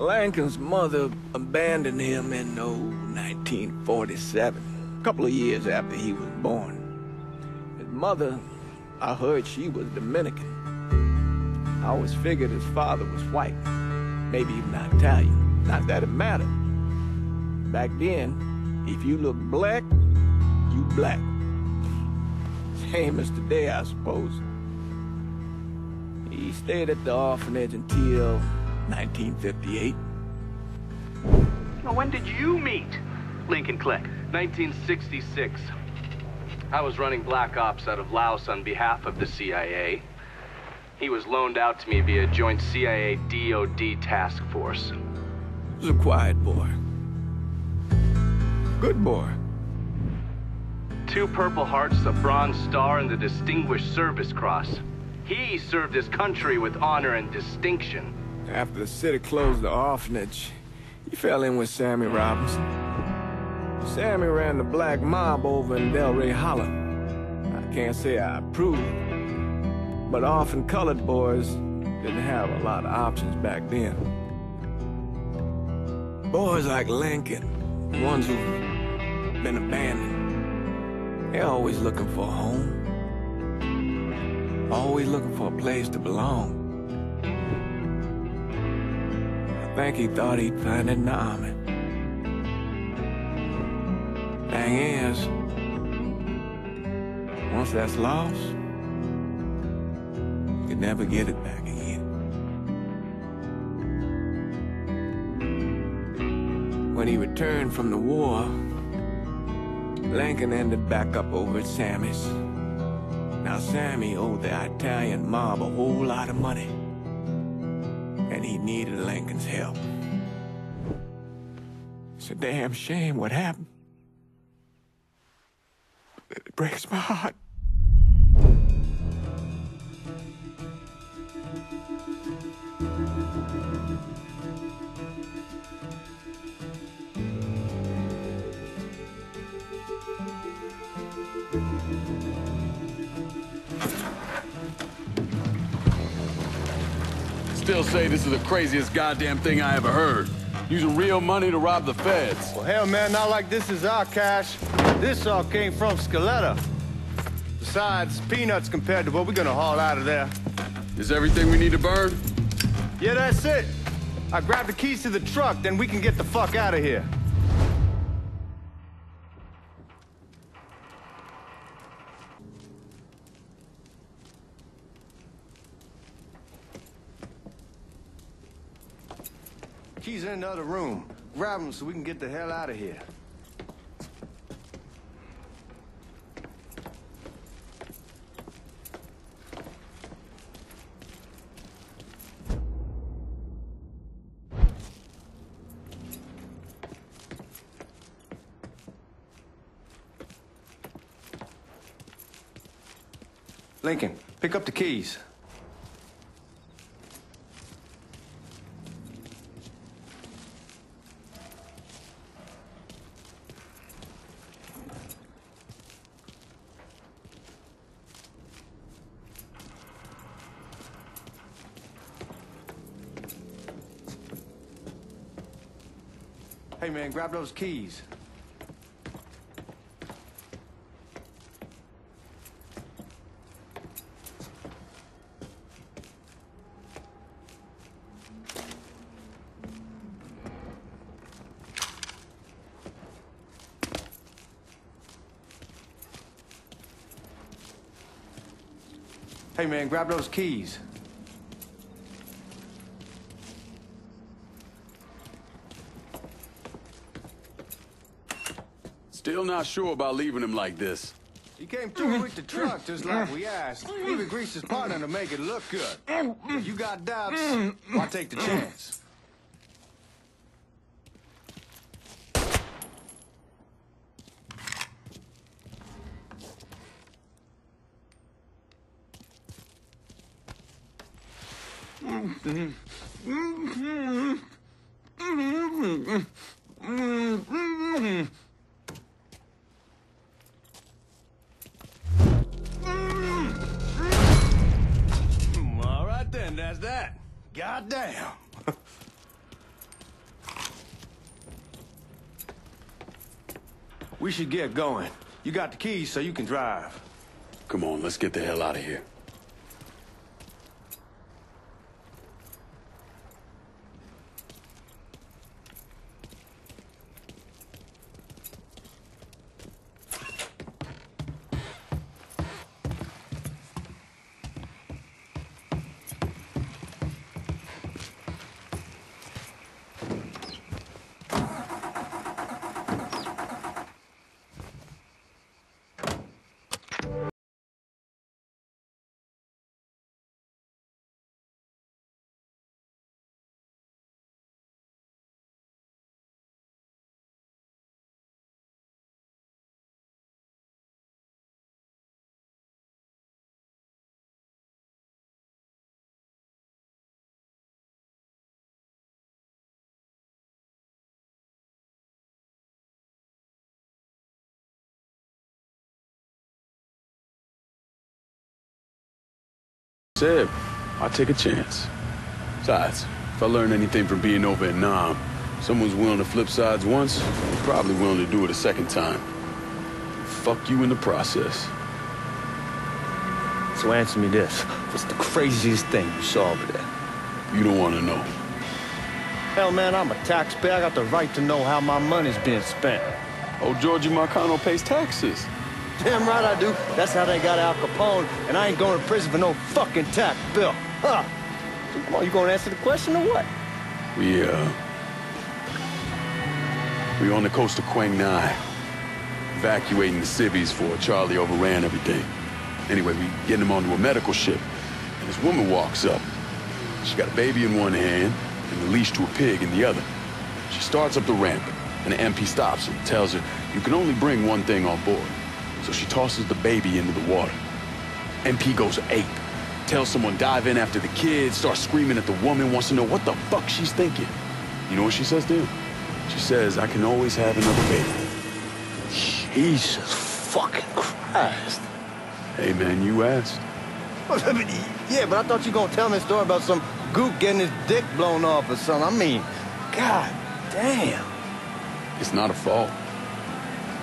Lincoln's mother abandoned him in 1947, a couple of years after he was born. His mother, I heard she was Dominican. I always figured his father was white, maybe even Italian. Not that it mattered. Back then, if you look black, you black. Same as today, I suppose. He stayed at the orphanage until 1958. Now, when did you meet Lincoln Click? 1966. I was running Black Ops out of Laos on behalf of the CIA. He was loaned out to me via joint CIA-DOD task force. He was a quiet boy. Good boy. 2 Purple Hearts, a Bronze Star, and the Distinguished Service Cross. He served his country with honor and distinction. After the city closed the orphanage, he fell in with Sammy Robinson. Sammy ran the black mob over in Delray Hollow. I can't say I approved, but orphan colored boys didn't have a lot of options back then. Boys like Lincoln, the ones who've been abandoned, they're always looking for a home. Always looking for a place to belong. I think he thought he'd find it in the army. Thing is, once that's lost, you can never get it back again. When he returned from the war, Lincoln ended back up over at Sammy's. Now, Sammy owed the Italian mob a whole lot of money, and he needed Lincoln's help. It's a damn shame what happened. It breaks my heart. Still say this is the craziest goddamn thing I ever heard. Using real money to rob the feds. Well, hell, man, not like this is our cash. This all came from Scaletta. Besides, peanuts compared to what we're gonna haul out of there. Is everything we need to burn? Yeah, that's it. I grabbed the keys to the truck, then we can get the fuck out of here. Keys in the other room. Grab them so we can get the hell out of here. Lincoln, pick up the keys. Hey, man, grab those keys. Hey, man, grab those keys. Still not sure about leaving him like this. He came through with the truck just like we asked. Even greased his partner to make it look good. If you got doubts, why take the chance? All right then, that's that. Goddamn. We should get going. You got the keys so you can drive. Come on, let's get the hell out of here. Said, I'll take a chance. Besides, if I learn anything from being over in Nam, someone's willing to flip sides once, probably willing to do it a second time. Fuck you in the process. So answer me this. What's the craziest thing you saw over there? You don't want to know. Hell, man, I'm a taxpayer. I got the right to know how my money's being spent. Oh, Georgie Marcano pays taxes. Damn right I do. That's how they got Al Capone, and I ain't going to prison for no fucking tax bill. Huh? So come on, you gonna answer the question or what? We on the coast of Quang Nai, evacuating the civvies for Charlie overran everything. Anyway, we getting him onto a medical ship, and this woman walks up. She got a baby in one hand and a leash to a pig in the other. She starts up the ramp, and the MP stops her and tells her, you can only bring one thing on board. So she tosses the baby into the water. MP goes ape, tells someone dive in after the kid, starts screaming at the woman, wants to know what the fuck she's thinking. You know what she says to him? She says, I can always have another baby. Jesus fucking Christ. Hey man, you asked. Yeah, but I thought you were gonna tell me a story about some gook getting his dick blown off or something. I mean, god damn. It's not a fault.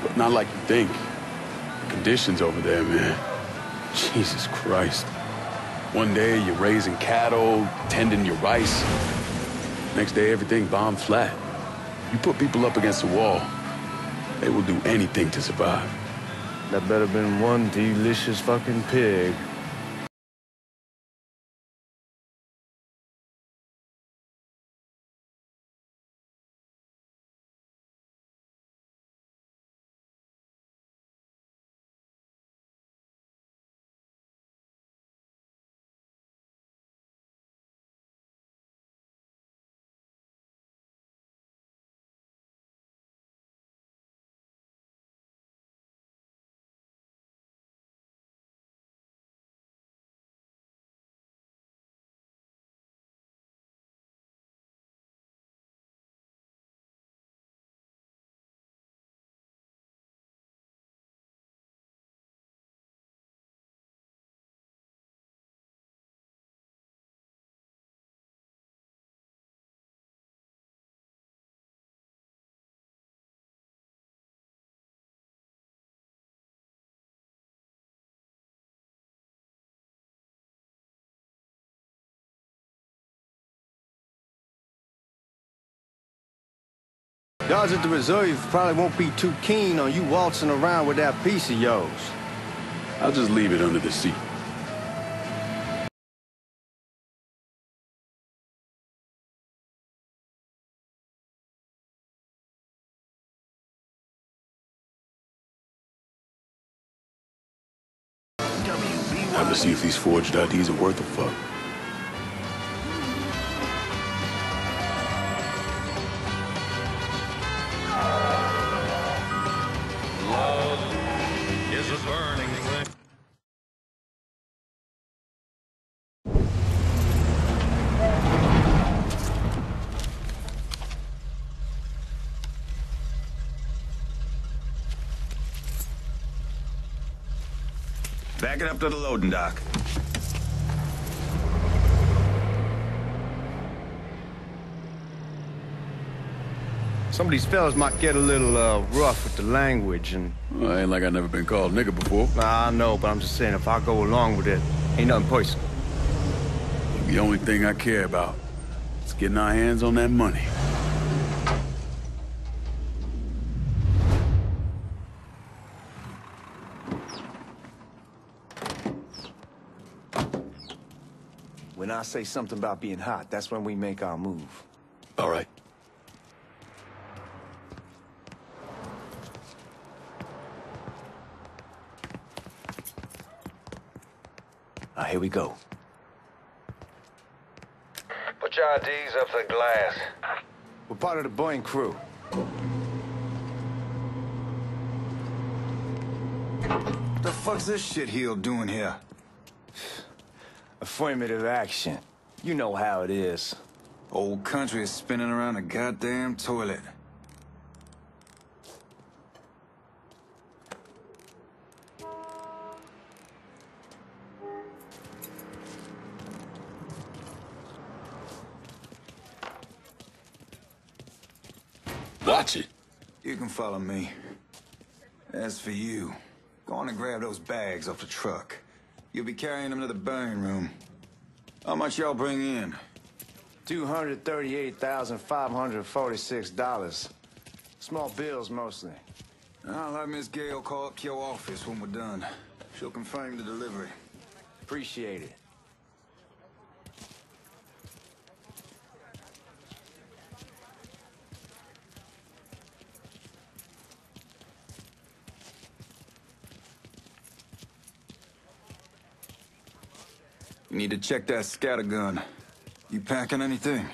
But not like you think. Conditions over there, man. Jesus Christ. One day you're raising cattle, tending your rice. Next day everything bombed flat. You put people up against the wall, they will do anything to survive. That better been one delicious fucking pig. Guards at the reserve probably won't be too keen on you waltzing around with that piece of yours. I'll just leave it under the seat. Have to see if these forged IDs are worth a fuck. Back it up to the loading dock. Some of these fellas might get a little rough with the language and... Well, ain't like I never been called nigga before. Nah, I know, but I'm just saying, if I go along with it, ain't nothing personal. The only thing I care about is getting our hands on that money. When I say something about being hot, that's when we make our move. All right. Here we go. Put your IDs up to the glass. We're part of the Boeing crew. What the fuck's this shitheel doing here? Affirmative action. You know how it is. Old country is spinning around a goddamn toilet. Watch it. You can follow me. As for you, go on and grab those bags off the truck. You'll be carrying them to the burn room. How much y'all bring in? $238,546. Small bills, mostly. I'll have Miss Gale call up to your office when we're done. She'll confirm the delivery. Appreciate it. You need to check that scattergun. You packing anything?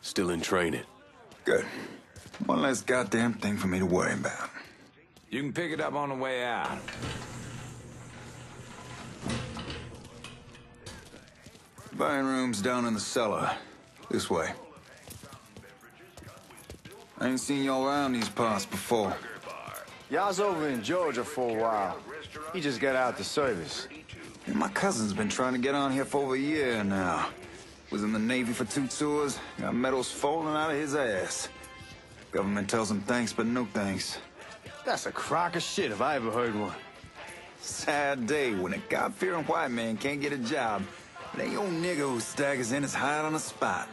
Still in training. Good. One less goddamn thing for me to worry about. You can pick it up on the way out. Buying room's down in the cellar. This way. I ain't seen y'all around these parts before. Y'all's over in Georgia for a while. He just got out the service. And my cousin's been trying to get on here for over a year now. Was in the Navy for 2 tours, got medals falling out of his ass. Government tells him thanks, but no thanks. That's a crock of shit if I ever heard one. Sad day when a God-fearing white man can't get a job. And ain't old nigga who staggers in his hide on the spot.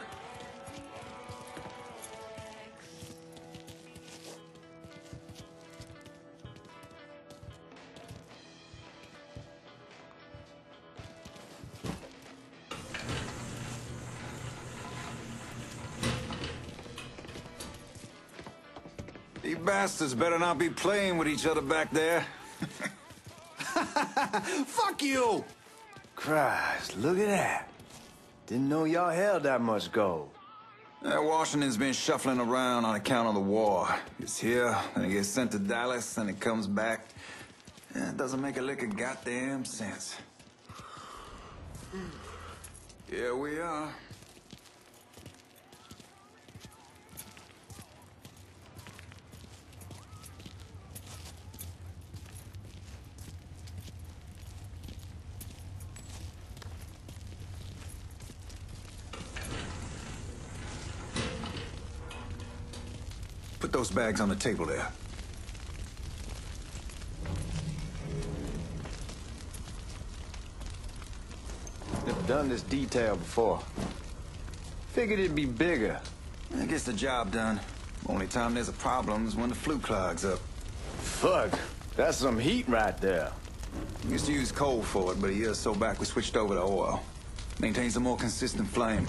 You bastards better not be playing with each other back there. Fuck you! Christ, look at that. Didn't know y'all held that much gold. Washington's been shuffling around on account of the war. It's here, then it gets sent to Dallas, then it comes back. It doesn't make a lick of goddamn sense. Here we are. Put those bags on the table there. Never done this detail before. Figured it'd be bigger. It gets the job done. Only time there's a problem is when the flue clogs up. Fuck, that's some heat right there. Used to use coal for it, but a year or so back we switched over to oil. Maintains a more consistent flame.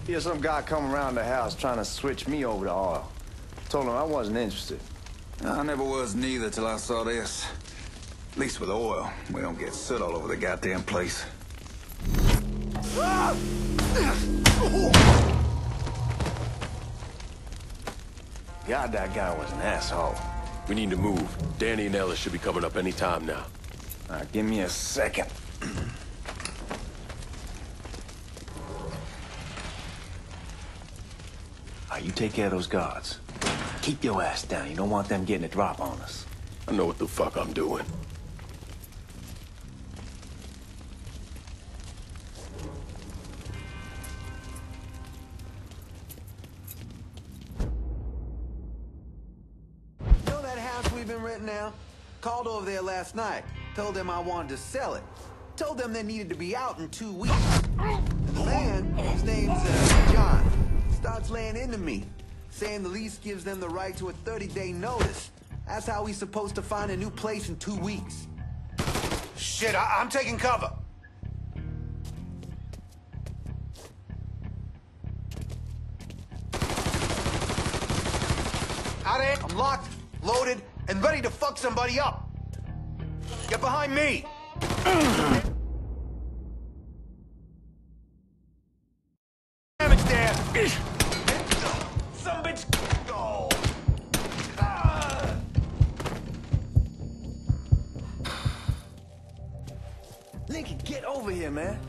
Here's some guy come around the house trying to switch me over to oil. Told him I wasn't interested. I never was neither till I saw this. At least with oil, we don't get soot all over the goddamn place. God, that guy was an asshole. We need to move. Danny and Ellis should be coming up any time now. All right, give me a second. All right, you take care of those guards. Keep your ass down. You don't want them getting a drop on us. I know what the fuck I'm doing. been renting now? Called over there last night. Told them I wanted to sell it. Told them they needed to be out in 2 weeks. And the man, his name's John, starts laying into me, saying the lease gives them the right to a 30-day notice. That's how he's supposed to find a new place in 2 weeks. Shit, I'm taking cover. Out there, I'm locked, loaded, and ready to fuck somebody up. Get behind me. Damage there. Some bitch. Oh. Lincoln, get over here, man.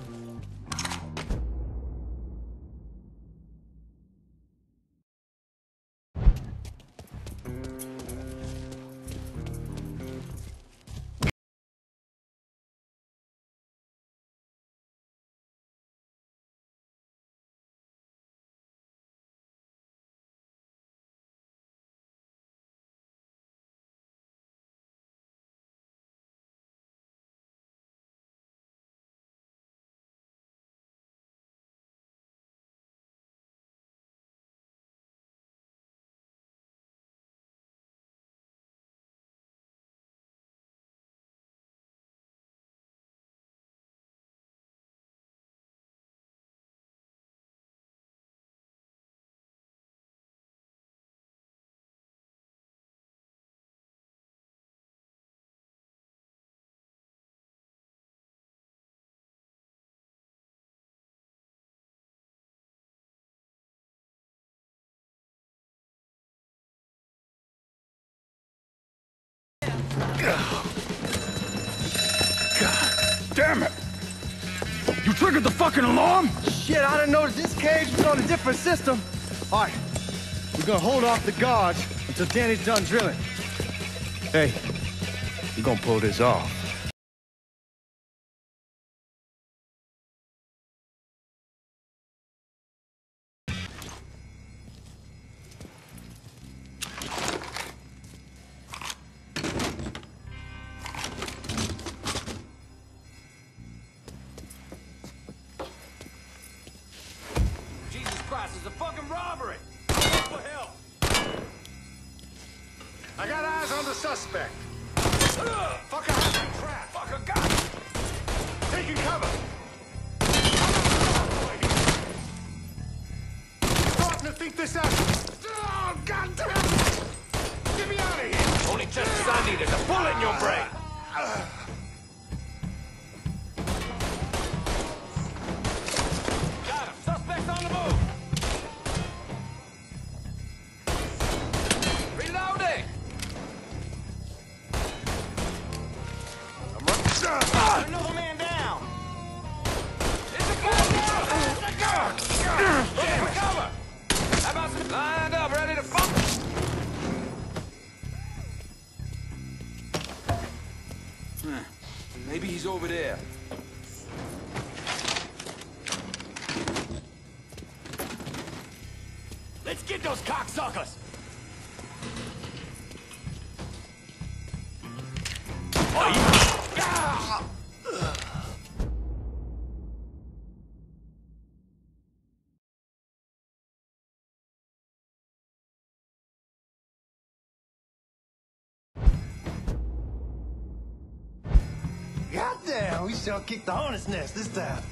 God damn it! You triggered the fucking alarm? Shit, I didn't notice this cage was on a different system. All right, we're gonna hold off the guards until Danny's done drilling. Hey, you're gonna pull this off. It's a fucking robbery! What the hell? I got eyes on the suspect. Fucker has been trapped. Fucker got it. Taking cover. Starting to think this out. Oh, God damn it! Get me out of here! Only just as I needed a bullet in your brain. Got him. Suspect's on the move. Another man down! It's a gun down! It's a gun! Damn it! Cover! How about some lined up, ready to fuck? Maybe he's over there. Let's get those cocksuckers! Oh, you... Goddamn, we shall kick the hornet's nest this time.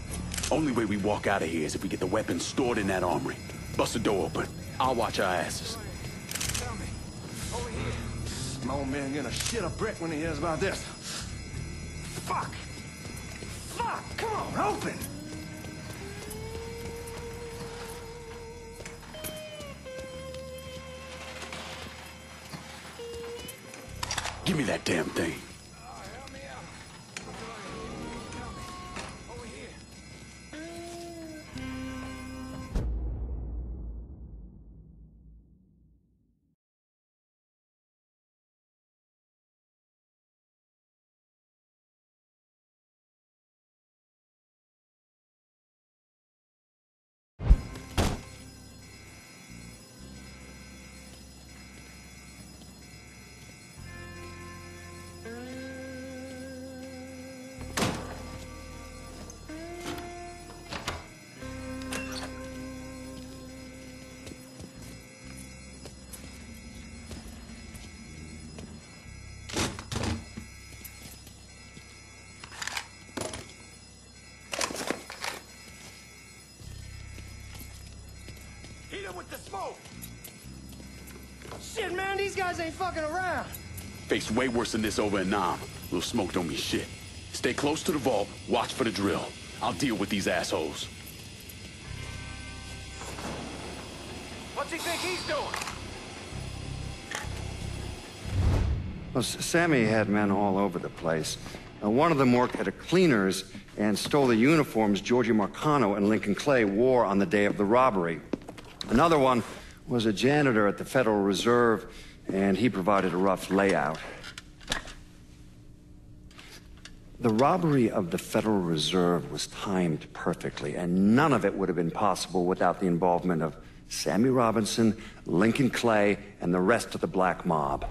Only way we walk out of here is if we get the weapons stored in that armory. Bust the door open. I'll watch our asses. Tell me. Over here. My old man gonna shit a brick when he hears about this. Fuck! Fuck! Come on, open! Give me that damn thing. Help me out. Tell me. Over here. Beat him with the smoke! Shit, man, these guys ain't fucking around. Faced way worse than this over in Nam. Little smoke don't mean shit. Stay close to the vault, watch for the drill. I'll deal with these assholes. What's he think he's doing? Well, Sammy had men all over the place. One of them worked at a cleaner's and stole the uniforms Georgie Marcano and Lincoln Clay wore on the day of the robbery. Another one was a janitor at the Federal Reserve, and he provided a rough layout. The robbery of the Federal Reserve was timed perfectly, and none of it would have been possible without the involvement of Sammy Robinson, Lincoln Clay, and the rest of the black mob.